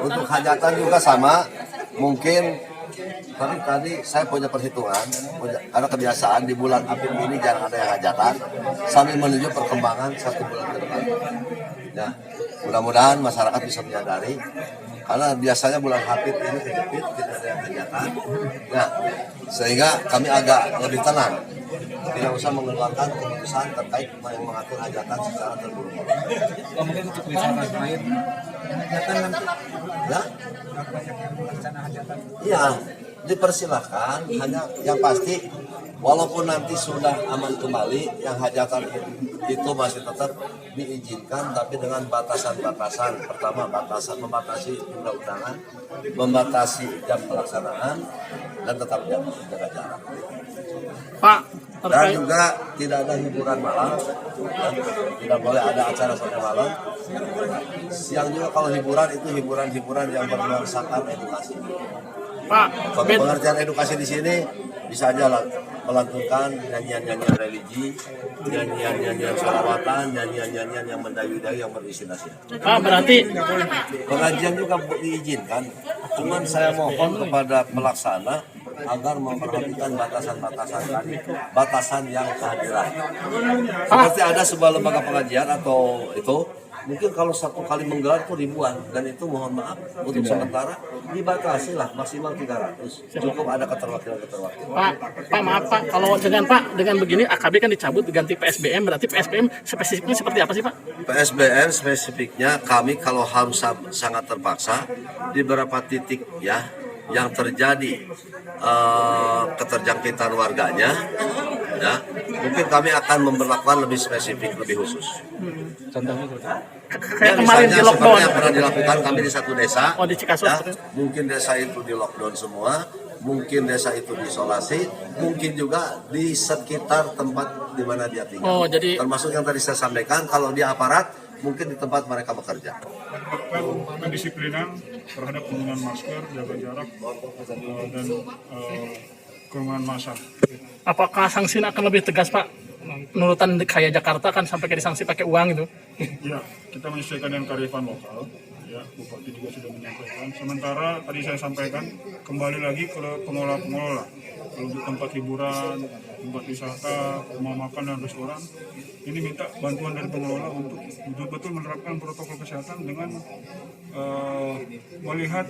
Untuk hajatan juga sama, mungkin tapi tadi saya punya perhitungan, karena kebiasaan di bulan April ini jarang ada yang hajatan, sambil menuju perkembangan 1 bulan ke depan. Ya, mudah-mudahan masyarakat bisa menyadari, karena biasanya bulan April ini kejepit, tidak ada yang hajatan. Nah, sehingga kami agak lebih tenang, tidak usah mengeluarkan keputusan terkait yang mengatur hajatan secara terburu-buru. Mungkin untuk wisata lain hajatan nanti Ya, rencana hajatan. iya, dipersilahkan, hanya yang pasti walaupun nanti sudah aman kembali, yang hajatan itu masih tetap diizinkan, tapi dengan batasan-batasan. Pertama, membatasi jumlah undangan, membatasi jam pelaksanaan, dan tetap jaga jarak. Pak, Dan terkait juga tidak ada hiburan malam, dan tidak boleh ada acara sampai malam. Siang juga kalau hiburan itu hiburan yang bernuansakan edukasi. Pak, Pengertian edukasi di sini bisa aja melantunkan nyanyian-nyanyian religi, nyanyian-nyanyian sholawatan, nyanyian-nyanyian yang mendayu-dayu yang berisi nasihat. Pak berarti Pengajian juga diizinkan, cuman saya mohon kepada pelaksana agar memperhatikan batasan-batasan tadi, batasan yang kehadiran. Seperti ada sebuah lembaga pengajian atau itu, mungkin kalau 1 kali menggelar itu ribuan, dan itu mohon maaf untuk sementara dibatasi lah maksimal 300. Cukup ada keterwakilan. Pak maaf Pak, kalau dengan begini AKB kan dicabut diganti PSBM, berarti PSBM spesifiknya seperti apa sih Pak? PSBM spesifiknya kami kalau harus sangat terpaksa di beberapa titik ya yang terjadi keterjangkitan warganya, ya mungkin kami akan memperlakukan lebih spesifik, lebih khusus. Contohnya Kayak kemarin Misalnya di lockdown. seperti yang pernah dilakukan kami di satu desa, Oh, di Cikasos. ya, mungkin desa itu di lockdown semua, mungkin desa itu diisolasi, mungkin juga di sekitar tempat di mana dia tinggal. Oh, jadi Termasuk yang tadi saya sampaikan, kalau di aparat, mungkin di tempat mereka bekerja. Menerapkan pendisiplinan terhadap penggunaan masker, jaga jarak, dan kerumunan massa. apakah sanksinya akan lebih tegas Pak? Nurutan kayak Jakarta kan sampai kayak disanksi pakai uang gitu. Ya, kita menyesuaikan dengan kearifan lokal. Ya, Bupati juga sudah menyampaikan. Sementara tadi saya sampaikan kembali lagi ke pengelola-pengelola untuk tempat hiburan, tempat wisata, rumah makan dan restoran. Ini minta bantuan dari pengelola untuk betul-betul menerapkan protokol kesehatan dengan melihat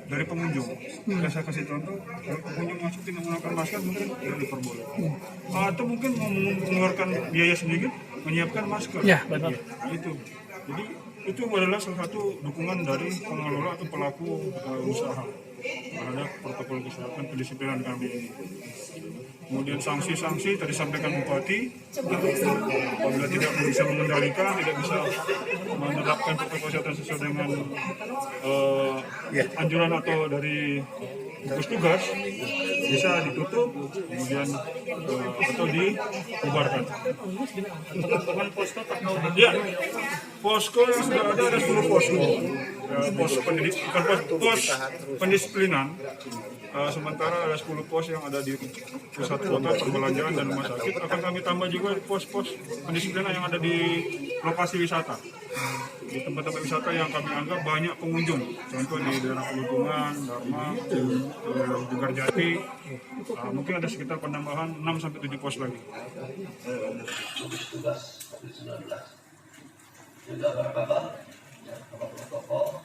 dari pengunjung. Ya, saya kasih contoh, kalau pengunjung masuk tidak menggunakan masker mungkin tidak diperbolehkan. Atau mungkin mengeluarkan biaya sendiri menyiapkan masker. Ya, benar. Itu. Jadi itu adalah salah satu dukungan dari pengelola atau pelaku usaha terhadap protokol kesehatan pendisiplinan kami ini. Kemudian sanksi-sanksi tadi sampaikan Bupati, apabila tidak bisa mengendalikan, tidak bisa menerapkan protokol kesehatan sesuai dengan anjuran atau dari gugus tugas, bisa ditutup, kemudian atau dibubarkan. Ya, posko yang sudah ada 10 posko. Pos pendisiplinan. Sementara ada 10 pos yang ada di pusat kota, perbelanjaan dan rumah sakit. Akan kami tambah juga pos-pos pendisiplinan yang ada di lokasi wisata. Di tempat-tempat wisata yang kami anggap banyak pengunjung. Contoh di daerah Pelutungan, Dharma, Garjati. Mungkin ada sekitar penambahan 6-7 pos lagi. Juga Bapak protokol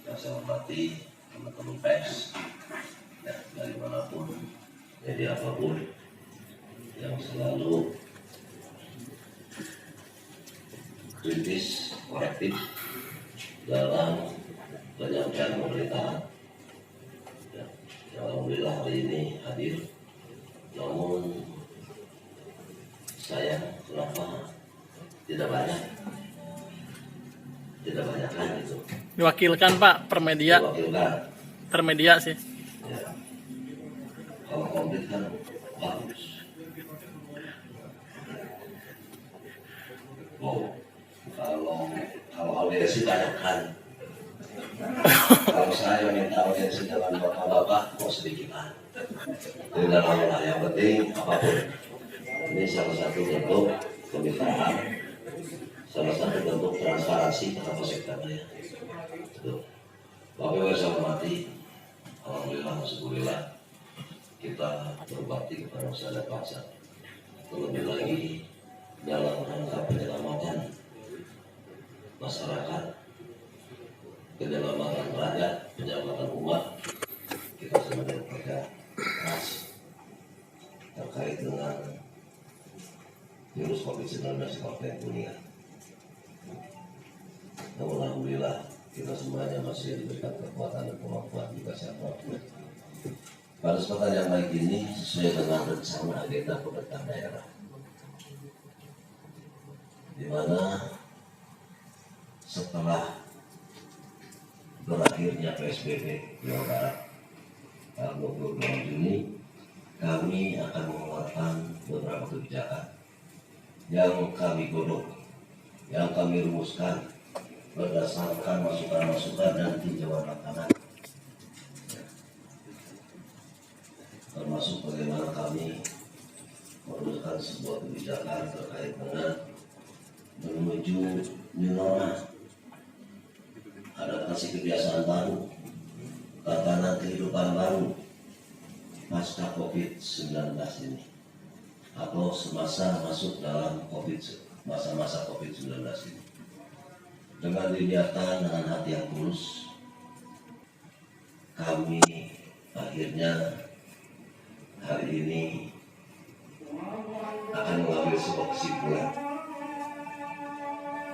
yang saya hormati teman-teman pers ya, dari manapun, jadi apapun yang selalu kritis, korektif dalam penyampaian pemerintahan. Ya, alhamdulillah hari ini hadir, namun saya kenapa tidak banyak kan itu. Diwakilkan Pak permedia. Diwakilkan. Termedia sih. Ya. Kalau komplit kan bagus. Oh, kalau audiensi banyak kan. Kalau saya minta audiensi dengan bapak-bapak, kok sedikitan. Tidak lama yang penting apapun. Ini salah satu bentuk kemitraan, salah satu bentuk transparansi dalam sektornya. Bapak Ibu saya hormati, alhamdulillah alhamdulillah kita berbakti kepada masyarakat dan bangsa. Terlebih lagi dalam rangka penyelamatan masyarakat, penyelamatan rakyat, penyelamatan umat, kita sedang bekerja keras terkait dengan virus COVID-19 di dunia. Namun alhamdulillah kita semuanya masih diberikan kekuatan dan kemampuan juga siapa. Pada kesempatan yang baik ini sesuai dengan rencana agenda pemerintah daerah, di mana setelah berakhirnya PSBB Jawa Barat tanggal 22 Juni, kami akan mengeluarkan beberapa kebijakan yang kami godok, yang kami rumuskan berdasarkan masukan-masukan dan tinjauan lapangan, termasuk bagaimana kami merumuskan sebuah kebijakan terkait dengan menuju new normal, adaptasi kebiasaan baru, tatanan kehidupan baru pasca COVID-19 ini, atau semasa masuk dalam masa-masa COVID-19 ini. Dengan diniatkan dengan hati yang tulus, kami akhirnya hari ini akan mengambil sebuah kesimpulan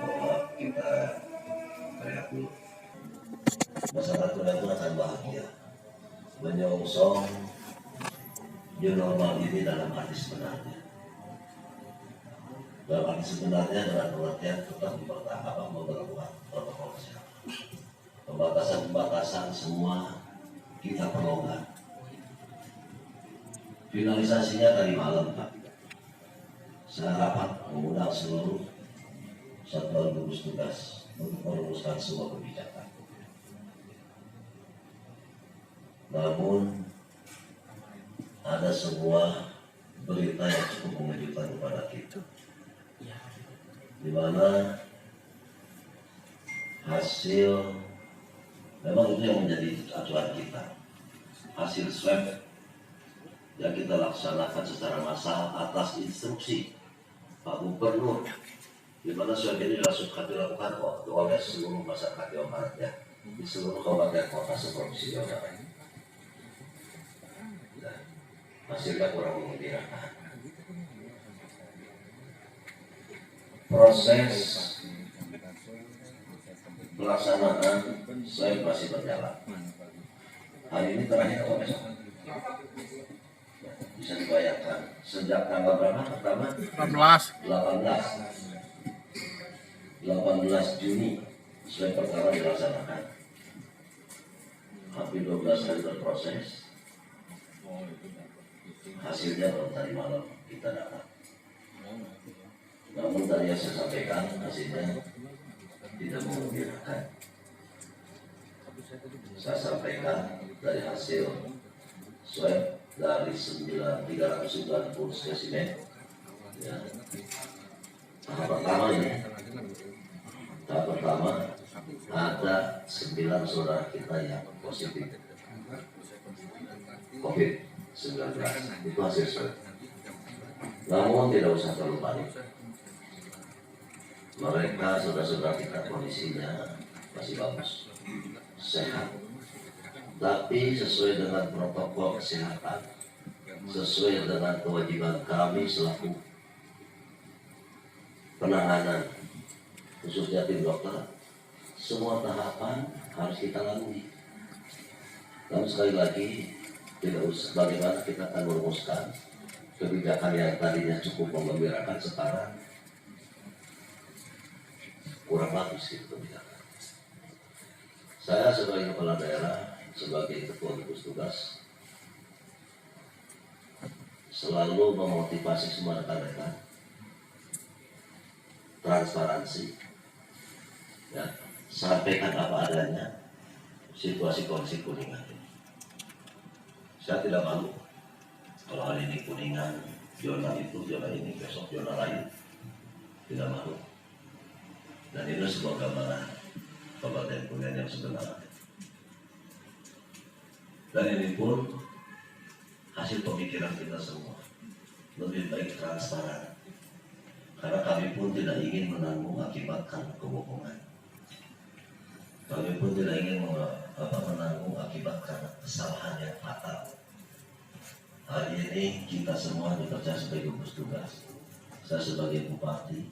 bahwa kita teriak dulu. Masyarakat kita itu akan bahagia menyongsong new normal ini dalam arti sebenarnya. Dalam arti sebenarnya dengan pengertian tetap dipertahankan memperkuat protokol kesehatan. Pembatasan-pembatasan semua kita perlonggar. Finalisasinya tadi malam Pak. Saya rapat mengundang seluruh satuan gugus tugas untuk merumuskan sebuah kebijakan. Namun ada sebuah berita yang cukup mengejutkan kepada kita, di mana hasil, memang itu yang menjadi acuan kita, hasil swab yang kita laksanakan secara massal atas instruksi Pak Gubernur, di mana swab ini langsung dilakukan oleh seluruh masyarakat Jawa Barat ya, di seluruh kabupaten kota seprovinsi Jawa Barat. Nah, hasilnya kurang mengembirakan. Proses pelaksanaan swab masih berjalan. Hari ini terakhir atau besok? Bisa dibayangkan sejak tanggal berapa pertama? 18 Juni swab pertama dilaksanakan. Hampir 12 hari berproses. Hasilnya baru tadi malam kita dapat. Namun tadi yang saya sampaikan hasilnya tidak mengembirakan. Saya sampaikan dari hasil swab dari 390 spesimen ya. Tahap pertama ada 9 saudara kita yang positif COVID-19, itu hasil swab. Namun tidak usah terlalu panik, mereka saudara-saudara kita kondisinya masih bagus, sehat, tapi sesuai dengan protokol kesehatan, sesuai dengan kewajiban kami selaku penanganan, khususnya tim dokter, semua tahapan harus kita lalui. Namun sekali lagi, tidak usah bagaimana kita akan merumuskan kebijakan yang tadinya cukup menggembirakan sekarang kurang bagus itu kebijakan. Saya sebagai kepala daerah, sebagai ketua gugus tugas, selalu memotivasi semua rekan-rekan transparansi, ya, sampaikan apa adanya situasi kondisi Kuningan ini. Saya tidak malu kalau hari ini Kuningan zona itu, zona ini, besok zona lain, tidak malu. Dan itu sebuah gambaran Kabupaten Kuningan yang sebenarnya. Dan ini pun hasil pemikiran kita semua. Lebih baik transparan. Karena kami pun tidak ingin menanggung akibatkan kebohongan. Kami pun tidak ingin menanggung akibatkan kesalahan yang fatal. Hari ini kita semua bekerja sebagai gugus tugas. Saya sebagai bupati,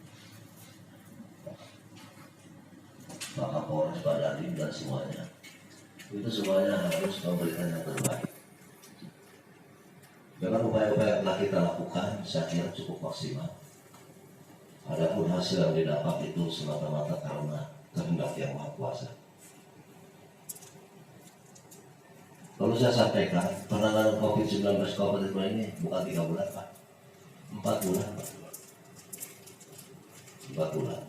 Pak Kapolres, Pak Dandim, dan semuanya. Itu semuanya harus memberikan yang terbaik. Dengan upaya-upaya yang telah kita lakukan, saya kira cukup maksimal. Adapun hasil yang didapat itu semata-mata karena kehendak Yang Maha Kuasa. Lalu saya sampaikan, penanganan COVID-19 Kabupaten ini bukan 3 bulan, Pak. 4 bulan, Pak. 4 bulan.